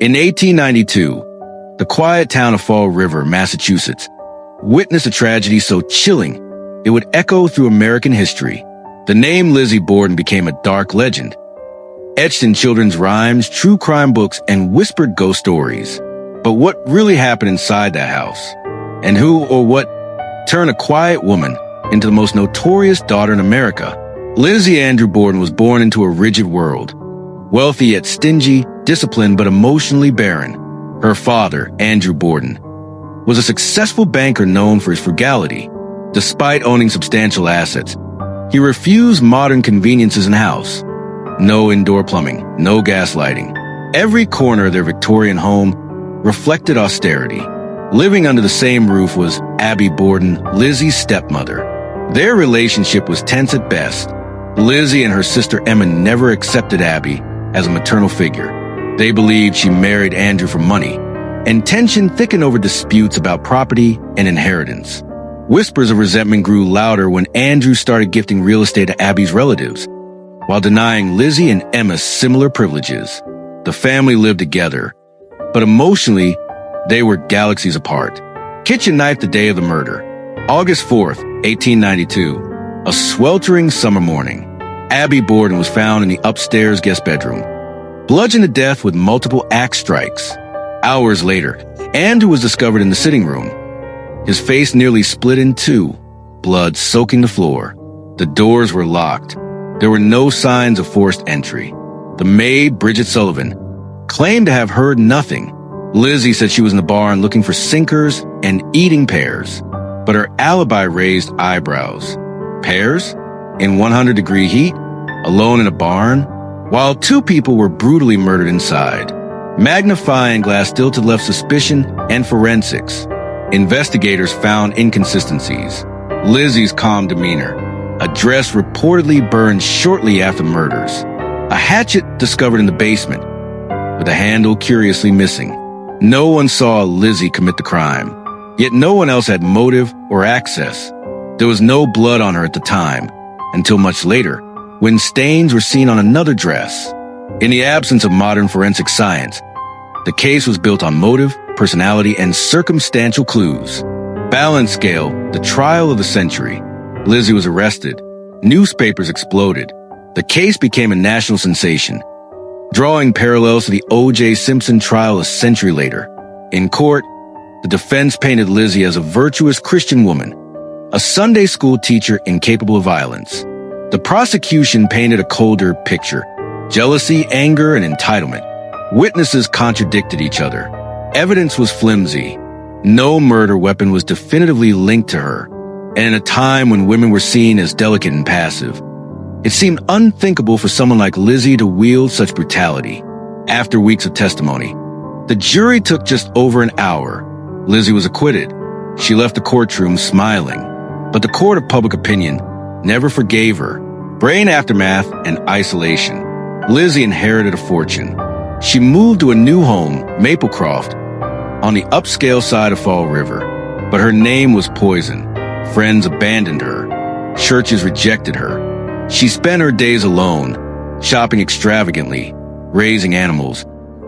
In 1892, the quiet town of Fall River, Massachusetts, witnessed a tragedy so chilling it would echo through American history. The name Lizzie Borden became a dark legend, etched in children's rhymes, true crime books, and whispered ghost stories. But what really happened inside that house? And who or what turned a quiet woman into the most notorious daughter in America? Lizzie Andrew Borden was born into a rigid world. Wealthy yet stingy, disciplined but emotionally barren. Her father, Andrew Borden, was a successful banker known for his frugality. Despite owning substantial assets, he refused modern conveniences in the house. No indoor plumbing, no gas lighting. Every corner of their Victorian home reflected austerity. Living under the same roof was Abby Borden, Lizzie's stepmother. Their relationship was tense at best. Lizzie and her sister Emma never accepted Abby as a maternal figure. They believed she married Andrew for money, and tension thickened over disputes about property and inheritance. Whispers of resentment grew louder when Andrew started gifting real estate to Abby's relatives, while denying Lizzie and Emma similar privileges. The family lived together, but emotionally, they were galaxies apart. Kitchen knife the day of the murder. August 4th, 1892. A sweltering summer morning. Abby Borden was found in the upstairs guest bedroom, bludgeoned to death with multiple axe strikes. Hours later, Andrew was discovered in the sitting room. His face nearly split in two, blood soaking the floor. The doors were locked. There were no signs of forced entry. The maid, Bridget Sullivan, claimed to have heard nothing. Lizzie said she was in the barn looking for sinkers and eating pears, but her alibi raised eyebrows. Pears? In 100-degree heat? Alone in a barn? While two people were brutally murdered inside. Magnifying glass tilted left suspicion and forensics. Investigators found inconsistencies. Lizzie's calm demeanor. A dress reportedly burned shortly after murders. A hatchet discovered in the basement, with the handle curiously missing. No one saw Lizzie commit the crime, yet no one else had motive or access. There was no blood on her at the time, until much later, when stains were seen on another dress. In the absence of modern forensic science, the case was built on motive, personality, and circumstantial clues. Balance scale, the trial of the century. Lizzie was arrested. Newspapers exploded. The case became a national sensation, drawing parallels to the O.J. Simpson trial a century later. In court, the defense painted Lizzie as a virtuous Christian woman, a Sunday school teacher incapable of violence. The prosecution painted a colder picture: jealousy, anger, and entitlement. Witnesses contradicted each other. Evidence was flimsy. No murder weapon was definitively linked to her. And in a time when women were seen as delicate and passive, it seemed unthinkable for someone like Lizzie to wield such brutality. After weeks of testimony, the jury took just over an hour. Lizzie was acquitted. She left the courtroom smiling, but the court of public opinion never forgave her. Brain aftermath and isolation. Lizzie inherited a fortune. She moved to a new home, Maplecroft, on the upscale side of Fall River, but her name was poison. Friends abandoned her. Churches rejected her. She spent her days alone, shopping extravagantly, raising animals,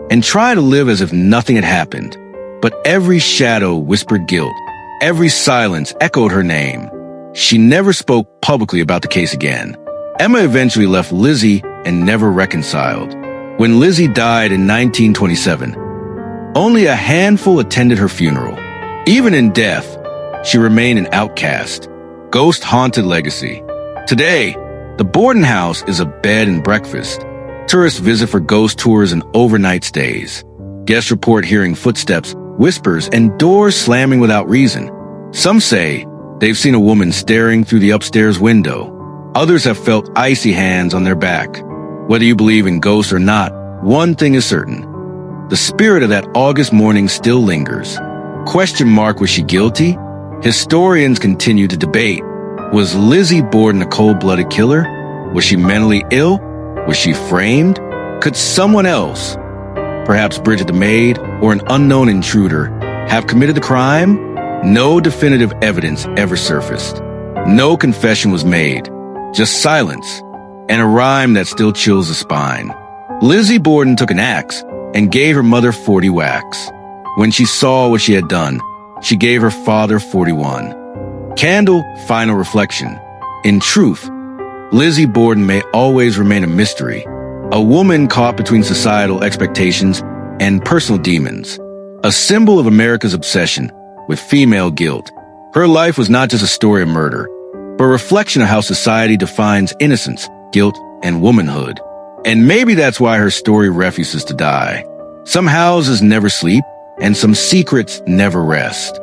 and trying to live as if nothing had happened. But every shadow whispered guilt. Every silence echoed her name. She never spoke publicly about the case again. Emma eventually left Lizzie and never reconciled. When Lizzie died in 1927, only a handful attended her funeral. Even in death, she remained an outcast, ghost-haunted legacy. Today, the Borden house is a bed and breakfast. Tourists visit for ghost tours and overnight stays. Guests report hearing footsteps, whispers, and doors slamming without reason. Some say they've seen a woman staring through the upstairs window. Others have felt icy hands on their back. Whether you believe in ghosts or not, one thing is certain. The spirit of that August morning still lingers. Question mark, was she guilty? Historians continue to debate. Was Lizzie Borden a cold-blooded killer? Was she mentally ill? Was she framed? Could someone else, perhaps Bridget the maid or an unknown intruder, have committed the crime? No definitive evidence ever surfaced. No confession was made. Just silence and a rhyme that still chills the spine. Lizzie Borden took an axe, and gave her mother 40 whacks. When she saw what she had done, she gave her father 41. Candle, final reflection. In truth, Lizzie Borden may always remain a mystery, a woman caught between societal expectations and personal demons, a symbol of America's obsession with female guilt. Her life was not just a story of murder, but a reflection of how society defines innocence, guilt, and womanhood. And maybe that's why her story refuses to die. Some houses never sleep, and some secrets never rest.